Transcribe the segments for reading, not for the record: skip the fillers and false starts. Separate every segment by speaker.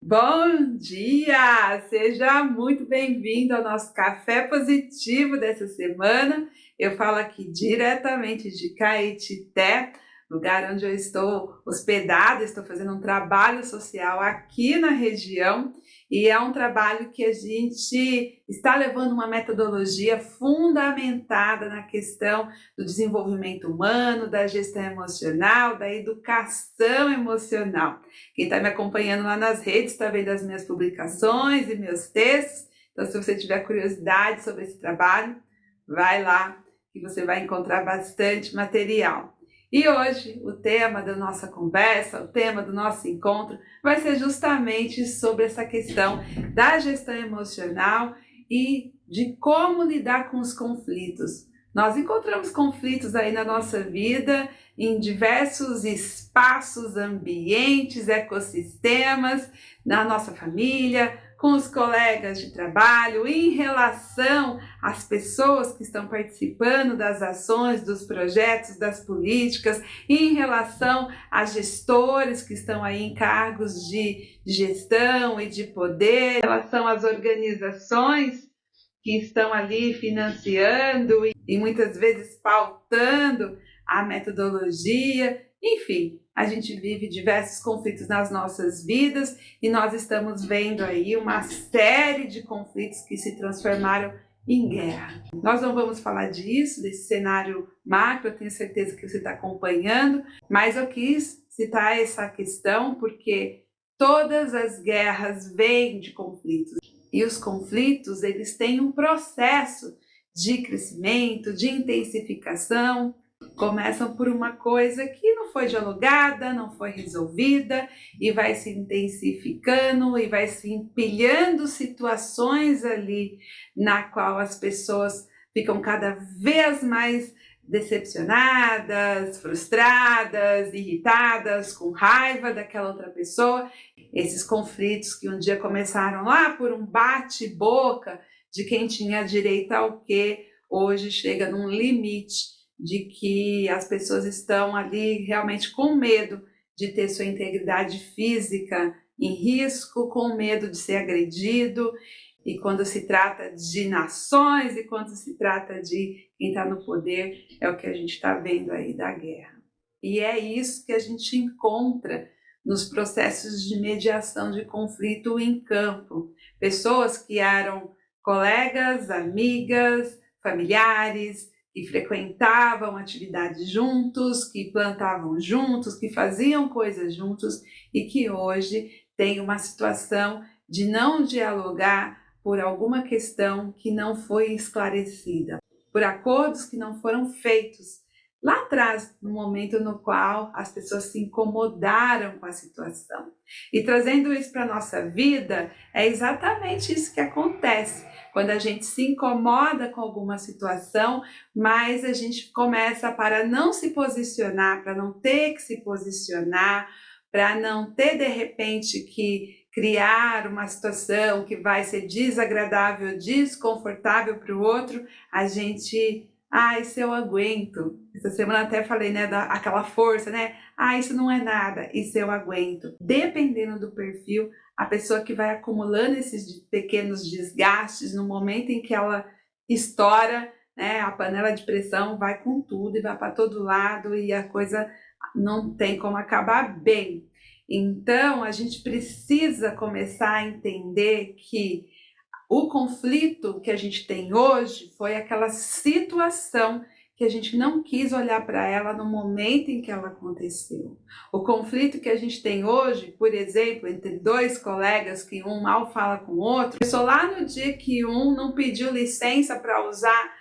Speaker 1: Bom dia! Seja muito bem-vindo ao nosso Café Positivo dessa semana. Eu falo aqui diretamente de Caetité, lugar onde eu estou hospedada, estou fazendo um trabalho social aqui na região e é um trabalho que a gente está levando uma metodologia fundamentada na questão do desenvolvimento humano, da gestão emocional, da educação emocional. Quem está me acompanhando lá nas redes está vendo as minhas publicações e meus textos. Então, se você tiver curiosidade sobre esse trabalho, vai lá que você vai encontrar bastante material. E hoje, o tema da nossa conversa, o tema do nosso encontro, vai ser justamente sobre essa questão da gestão emocional e de como lidar com os conflitos. Nós encontramos conflitos aí na nossa vida, em diversos espaços, ambientes, ecossistemas, na nossa família, com os colegas de trabalho, em relação às pessoas que estão participando das ações, dos projetos, das políticas, em relação a gestores que estão aí em cargos de gestão e de poder, em relação às organizações que estão ali financiando e muitas vezes pautando a metodologia. Enfim, a gente vive diversos conflitos nas nossas vidas e nós estamos vendo aí uma série de conflitos que se transformaram em guerra. Nós não vamos falar disso, desse cenário macro, eu tenho certeza que você está acompanhando, mas eu quis citar essa questão porque todas as guerras vêm de conflitos. E os conflitos, eles têm um processo de crescimento, de intensificação. Começam por uma coisa que não foi dialogada, não foi resolvida, e vai se intensificando e vai se empilhando situações ali na qual as pessoas ficam cada vez mais decepcionadas, frustradas, irritadas, com raiva daquela outra pessoa. Esses conflitos que um dia começaram lá por um bate-boca de quem tinha direito ao quê, hoje chega num limite de que as pessoas estão ali realmente com medo de ter sua integridade física em risco, com medo de ser agredido. E quando se trata de nações e quando se trata de quem está no poder, é o que a gente está vendo aí da guerra. E é isso que a gente encontra nos processos de mediação de conflito em campo. Pessoas que eram colegas, amigas, familiares, que frequentavam atividades juntos, que plantavam juntos, que faziam coisas juntos e que hoje têm uma situação de não dialogar por alguma questão que não foi esclarecida, por acordos que não foram feitos lá atrás, no momento no qual as pessoas se incomodaram com a situação. E trazendo isso para a nossa vida, é exatamente isso que acontece. Quando a gente se incomoda com alguma situação, mas a gente começa para não se posicionar, para não ter que se posicionar, para não ter de repente que criar uma situação que vai ser desagradável, desconfortável para o outro, a gente, isso eu aguento. Essa semana até falei, né, aquela força, né? Isso não é nada, isso eu aguento. Dependendo do perfil, a pessoa que vai acumulando esses pequenos desgastes no momento em que ela estoura, né, a panela de pressão vai com tudo e vai para todo lado e a coisa não tem como acabar bem. Então, a gente precisa começar a entender que o conflito que a gente tem hoje foi aquela situação que a gente não quis olhar para ela no momento em que ela aconteceu. O conflito que a gente tem hoje, por exemplo, entre dois colegas que um mal fala com o outro, começou lá no dia que um não pediu licença para usar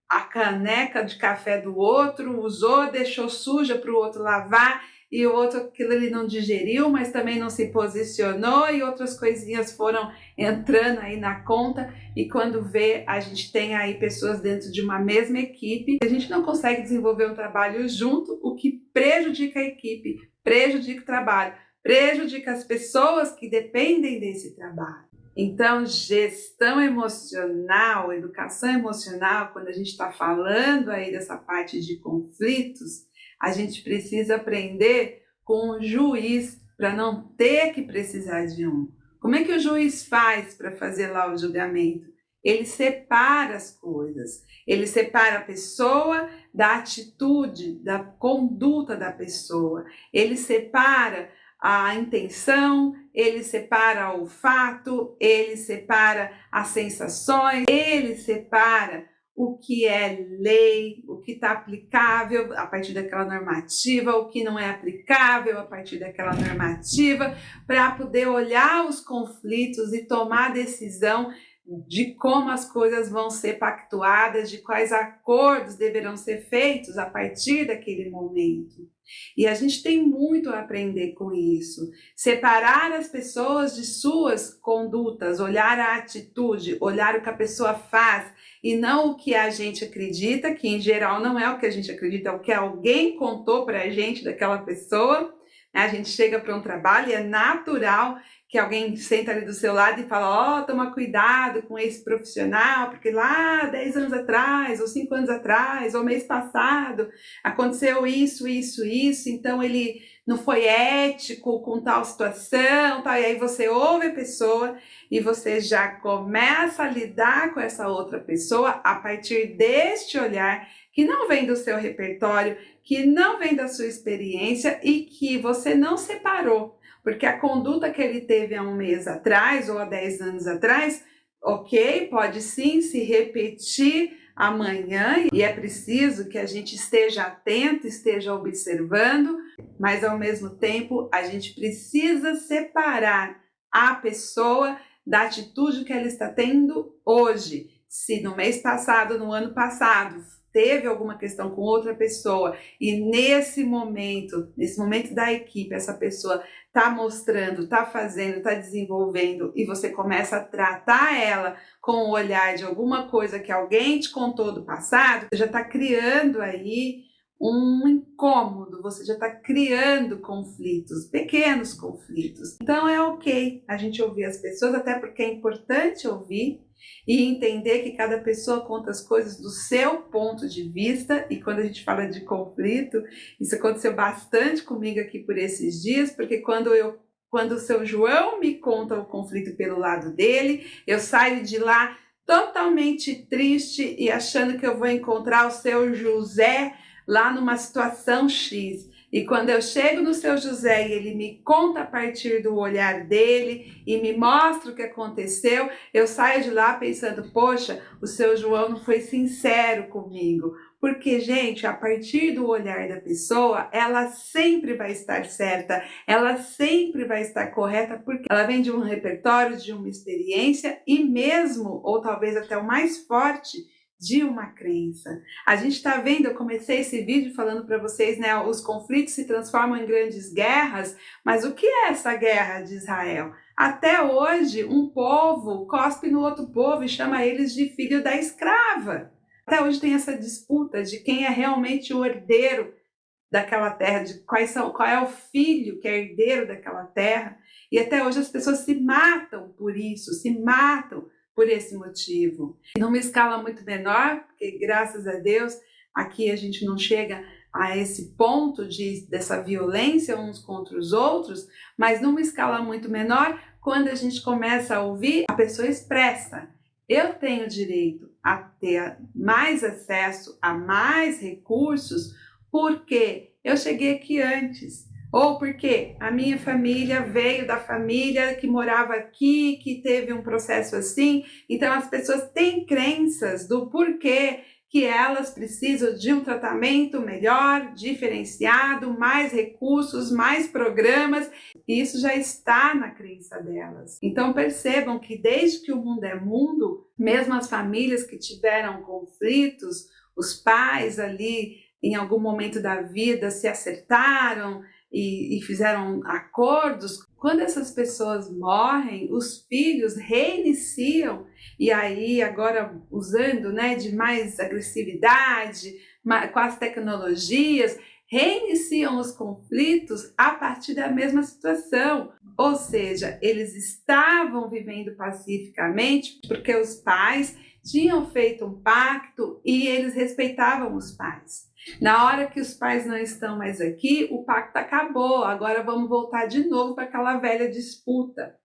Speaker 1: a caneca de café do outro, usou, deixou suja para o outro lavar, e o outro aquilo ele não digeriu, mas também não se posicionou, e outras coisinhas foram entrando aí na conta, e quando vê, a gente tem aí pessoas dentro de uma mesma equipe, a gente não consegue desenvolver um trabalho junto, o que prejudica a equipe, prejudica o trabalho, prejudica as pessoas que dependem desse trabalho. Então, gestão emocional, educação emocional, quando a gente está falando aí dessa parte de conflitos, a gente precisa aprender com o juiz para não ter que precisar de um. Como é que o juiz faz para fazer lá o julgamento? Ele separa as coisas, ele separa a pessoa da atitude, da conduta da pessoa, ele separa a intenção, ele separa o fato, ele separa as sensações, ele separa o que é lei, o que está aplicável a partir daquela normativa, o que não é aplicável a partir daquela normativa, para poder olhar os conflitos e tomar a decisão de como as coisas vão ser pactuadas, de quais acordos deverão ser feitos a partir daquele momento. E a gente tem muito a aprender com isso. Separar as pessoas de suas condutas, olhar a atitude, olhar o que a pessoa faz e não o que a gente acredita, que em geral não é o que a gente acredita, é o que alguém contou para a gente daquela pessoa. A gente chega para um trabalho e é natural que alguém senta ali do seu lado e fala, toma cuidado com esse profissional, porque lá 10 anos atrás, ou 5 anos atrás, ou mês passado, aconteceu isso, então ele não foi ético com tal situação, tal. E aí você ouve a pessoa e você já começa a lidar com essa outra pessoa a partir deste olhar que não vem do seu repertório, que não vem da sua experiência e que você não separou. Porque a conduta que ele teve há um mês atrás ou há 10 anos atrás, ok, pode sim se repetir amanhã e é preciso que a gente esteja atento, esteja observando, mas ao mesmo tempo a gente precisa separar a pessoa da atitude que ela está tendo hoje. Se no mês passado, no ano passado, teve alguma questão com outra pessoa e nesse momento da equipe, essa pessoa está mostrando, está fazendo, está desenvolvendo e você começa a tratar ela com o olhar de alguma coisa que alguém te contou do passado, você já está criando aí um incômodo, você já está criando conflitos, pequenos conflitos. Então é ok a gente ouvir as pessoas, até porque é importante ouvir e entender que cada pessoa conta as coisas do seu ponto de vista. E quando a gente fala de conflito, isso aconteceu bastante comigo aqui por esses dias, porque quando o seu João me conta o conflito pelo lado dele, eu saio de lá totalmente triste e achando que eu vou encontrar o seu José lá numa situação X. E quando eu chego no seu José e ele me conta a partir do olhar dele e me mostra o que aconteceu, eu saio de lá pensando, poxa, o seu João não foi sincero comigo. Porque, gente, a partir do olhar da pessoa, ela sempre vai estar certa, ela sempre vai estar correta, porque ela vem de um repertório, de uma experiência e mesmo, ou talvez até o mais forte, de uma crença. A gente está vendo, eu comecei esse vídeo falando para vocês, né, os conflitos se transformam em grandes guerras, mas o que é essa guerra de Israel? Até hoje, um povo cospe no outro povo e chama eles de filho da escrava. Até hoje tem essa disputa de quem é realmente o herdeiro daquela terra, de qual é o filho que é herdeiro daquela terra. E até hoje as pessoas se matam por isso, se matam por esse motivo. Numa escala muito menor, porque graças a Deus aqui a gente não chega a esse ponto dessa violência uns contra os outros, mas numa escala muito menor, quando a gente começa a ouvir, a pessoa expressa: eu tenho direito a ter mais acesso a mais recursos porque eu cheguei aqui antes. Ou porque a minha família veio da família que morava aqui, que teve um processo assim. Então as pessoas têm crenças do porquê que elas precisam de um tratamento melhor, diferenciado, mais recursos, mais programas. E isso já está na crença delas. Então percebam que desde que o mundo é mundo, mesmo as famílias que tiveram conflitos, os pais ali em algum momento da vida se acertaram e fizeram acordos, quando essas pessoas morrem, os filhos reiniciam, e aí agora usando, né, de mais agressividade, com as tecnologias, reiniciam os conflitos a partir da mesma situação. Ou seja, eles estavam vivendo pacificamente porque os pais tinham feito um pacto e eles respeitavam os pais. Na hora que os pais não estão mais aqui, o pacto acabou, agora vamos voltar de novo para aquela velha disputa.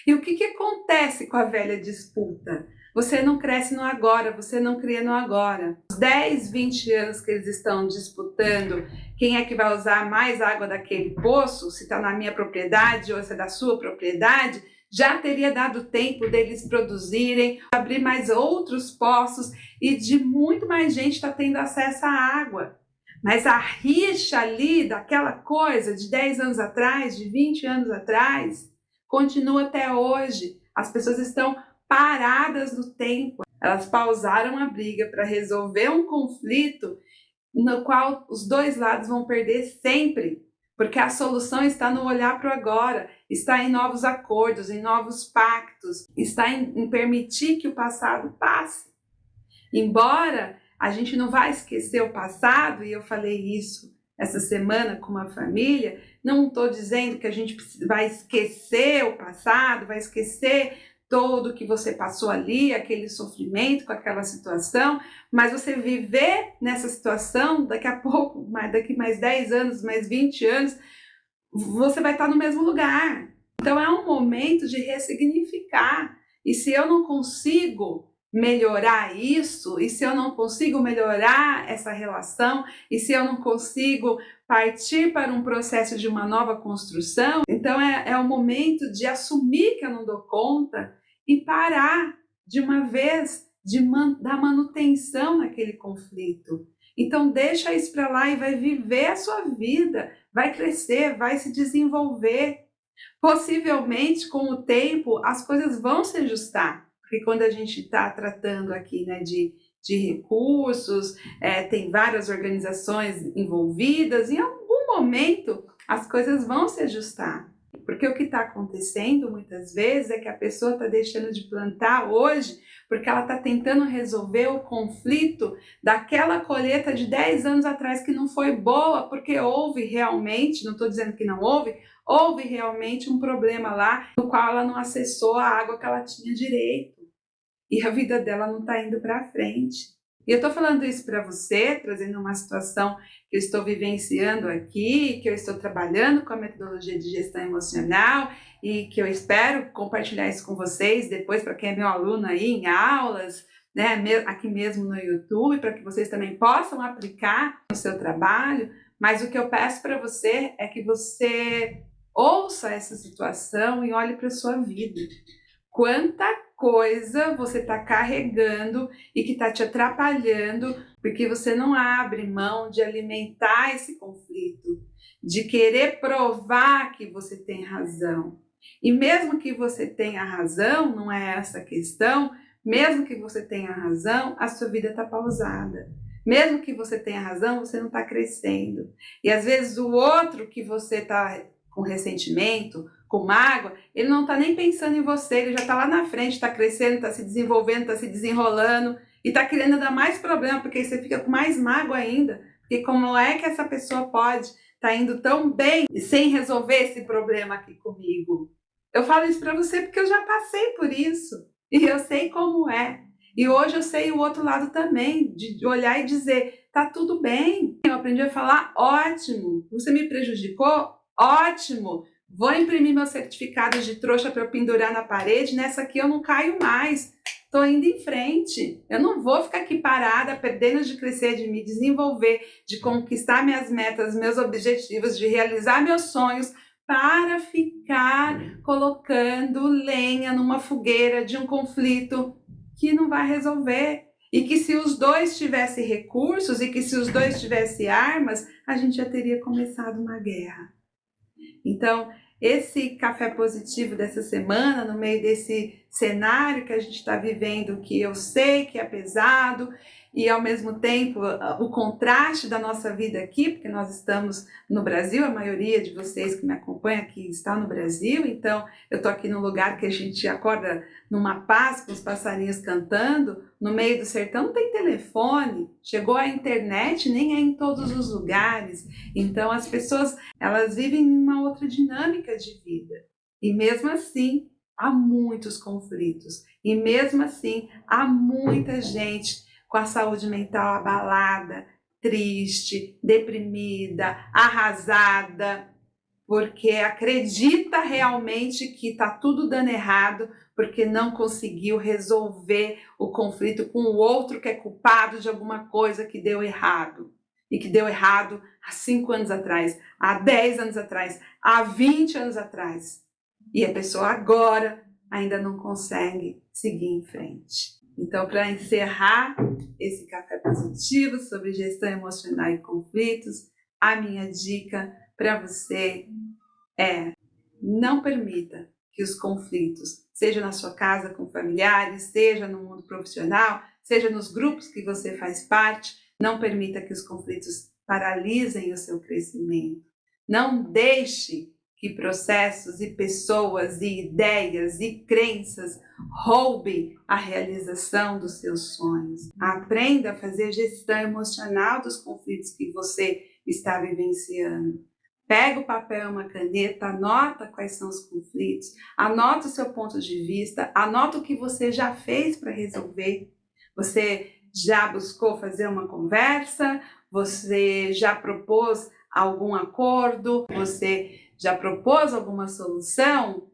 Speaker 1: E o que acontece com a velha disputa? Você não cresce no agora, você não cria no agora. Os 10, 20 anos que eles estão disputando quem é que vai usar mais água daquele poço, se está na minha propriedade ou se é da sua propriedade, já teria dado tempo deles produzirem, abrir mais outros poços e de muito mais gente estar tendo acesso à água. Mas a rixa ali daquela coisa de 10 anos atrás, de 20 anos atrás, continua até hoje. As pessoas estão paradas no tempo. Elas pausaram a briga para resolver um conflito no qual os dois lados vão perder sempre. Porque a solução está no olhar para o agora, está em novos acordos, em novos pactos, está em permitir que o passado passe. Embora a gente não vai esquecer o passado, e eu falei isso essa semana com uma família, não estou dizendo que a gente vai esquecer o passado, vai esquecer todo o que você passou ali, aquele sofrimento com aquela situação, mas você viver nessa situação, daqui a pouco, daqui mais 10 anos, mais 20 anos, você vai estar no mesmo lugar. Então é um momento de ressignificar. E se eu não consigo melhorar isso, e se eu não consigo melhorar essa relação, e se eu não consigo partir para um processo de uma nova construção, então é o momento de assumir que eu não dou conta e parar de uma vez dar manutenção naquele conflito. Então deixa isso para lá e vai viver a sua vida, vai crescer, vai se desenvolver. Possivelmente, com o tempo, as coisas vão se ajustar, porque quando a gente está tratando aqui, né, de recursos, tem várias organizações envolvidas, em algum momento as coisas vão se ajustar. Porque o que está acontecendo muitas vezes é que a pessoa está deixando de plantar hoje porque ela está tentando resolver o conflito daquela colheita de 10 anos atrás que não foi boa, porque houve realmente, não estou dizendo que não houve realmente um problema lá no qual ela não acessou a água que ela tinha direito. E a vida dela não está indo para frente. E eu estou falando isso para você, trazendo uma situação que eu estou vivenciando aqui, que eu estou trabalhando com a metodologia de gestão emocional e que eu espero compartilhar isso com vocês depois para quem é meu aluno aí em aulas, né, aqui mesmo no YouTube, para que vocês também possam aplicar no seu trabalho. Mas o que eu peço para você é que você ouça essa situação e olhe para a sua vida. Quanta coisa você está carregando e que está te atrapalhando porque você não abre mão de alimentar esse conflito, de querer provar que você tem razão. E mesmo que você tenha razão, não é essa a questão, mesmo que você tenha razão, a sua vida está pausada. Mesmo que você tenha razão, você não está crescendo. E às vezes o outro que você está com ressentimento, com mágoa, ele não está nem pensando em você, ele já está lá na frente, está crescendo, está se desenvolvendo, está se desenrolando e está querendo dar mais problema, porque você fica com mais mágoa ainda. Porque como é que essa pessoa pode estar indo tão bem sem resolver esse problema aqui comigo? Eu falo isso para você porque eu já passei por isso e eu sei como é. E hoje eu sei o outro lado também, de olhar e dizer, tá tudo bem. Eu aprendi a falar, ótimo. Você me prejudicou? Ótimo. Vou imprimir meu certificado de trouxa para eu pendurar na parede. Nessa aqui eu não caio mais. Estou indo em frente. Eu não vou ficar aqui parada, perdendo de crescer, de me desenvolver, de conquistar minhas metas, meus objetivos, de realizar meus sonhos, para ficar colocando lenha numa fogueira de um conflito que não vai resolver. E que se os dois tivessem recursos e que se os dois tivessem armas, a gente já teria começado uma guerra. Então, esse café positivo dessa semana, no meio desse cenário que a gente está vivendo, que eu sei que é pesado, e ao mesmo tempo o contraste da nossa vida aqui, porque nós estamos no Brasil, a maioria de vocês que me acompanham aqui está no Brasil, então eu estou aqui num lugar que a gente acorda numa paz com os passarinhos cantando, no meio do sertão não tem telefone, chegou a internet, nem é em todos os lugares, então as pessoas elas vivem uma outra dinâmica de vida, e mesmo assim há muitos conflitos, e mesmo assim há muita gente com a saúde mental abalada, triste, deprimida, arrasada. porque acredita realmente que está tudo dando errado, porque não conseguiu resolver o conflito com o outro que é culpado de alguma coisa que deu errado. E que deu errado há 5 anos atrás, há 10 anos atrás, há 20 anos atrás. E a pessoa agora ainda não consegue seguir em frente. Então, para encerrar esse café positivo sobre gestão emocional e conflitos, a minha dica para você é: não permita que os conflitos, seja na sua casa com familiares, seja no mundo profissional, seja nos grupos que você faz parte, não permita que os conflitos paralisem o seu crescimento. Não deixe que processos e pessoas e ideias e crenças roubem a realização dos seus sonhos. Aprenda a fazer gestão emocional dos conflitos que você está vivenciando. Pega o papel e uma caneta, anota quais são os conflitos, anota o seu ponto de vista, anota o que você já fez para resolver. Você já buscou fazer uma conversa? Você já propôs algum acordo? Você já propôs alguma solução?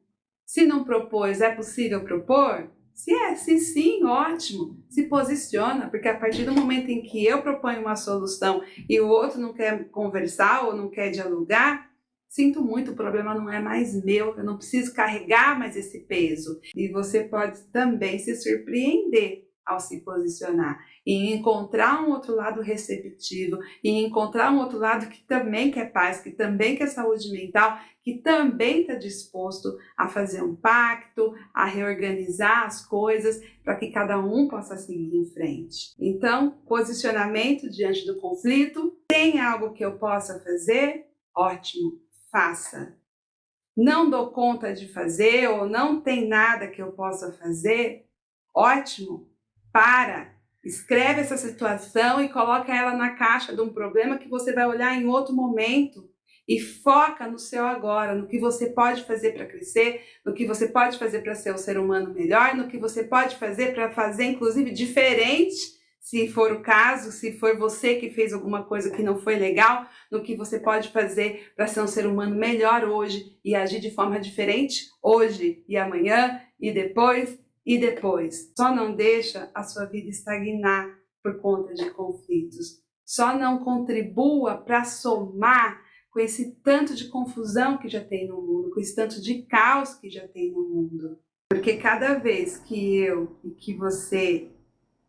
Speaker 1: Se não propôs, é possível propor? Se sim, ótimo, se posiciona, porque a partir do momento em que eu proponho uma solução e o outro não quer conversar ou não quer dialogar, sinto muito, o problema não é mais meu, eu não preciso carregar mais esse peso. E você pode também se surpreender ao se posicionar e encontrar um outro lado receptivo, e encontrar um outro lado que também quer paz, que também quer saúde mental, que também está disposto a fazer um pacto, a reorganizar as coisas para que cada um possa seguir em frente. Então, posicionamento diante do conflito. Tem algo que eu possa fazer? Ótimo, faça. Não dou conta de fazer ou não tem nada que eu possa fazer? Ótimo, escreve essa situação e coloca ela na caixa de um problema que você vai olhar em outro momento. E foca no seu agora, no que você pode fazer para crescer, no que você pode fazer para ser um ser humano melhor, no que você pode fazer para fazer, inclusive, diferente, se for o caso, se for você que fez alguma coisa que não foi legal, no que você pode fazer para ser um ser humano melhor hoje e agir de forma diferente hoje e amanhã e depois e depois. Só não deixa a sua vida estagnar por conta de conflitos. Só não contribua para somar com esse tanto de confusão que já tem no mundo, com esse tanto de caos que já tem no mundo. Porque cada vez que eu e que você,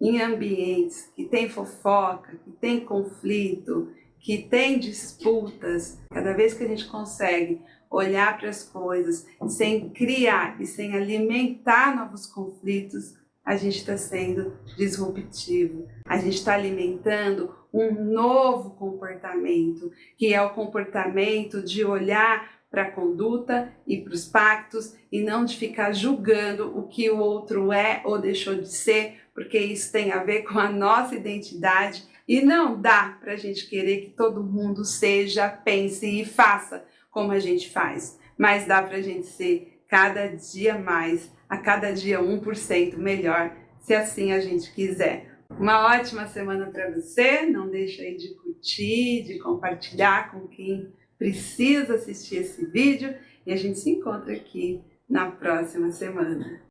Speaker 1: em ambientes que tem fofoca, que tem conflito, que tem disputas, cada vez que a gente consegue olhar para as coisas sem criar e sem alimentar novos conflitos, a gente está sendo disruptivo, a gente está alimentando um novo comportamento, que é o comportamento de olhar para a conduta e para os pactos e não de ficar julgando o que o outro é ou deixou de ser, porque isso tem a ver com a nossa identidade e não dá para a gente querer que todo mundo seja, pense e faça como a gente faz, mas dá para a gente ser cada dia mais, a cada dia 1% melhor, se assim a gente quiser. Uma ótima semana para você, não deixa aí de curtir, de compartilhar com quem precisa assistir esse vídeo e a gente se encontra aqui na próxima semana.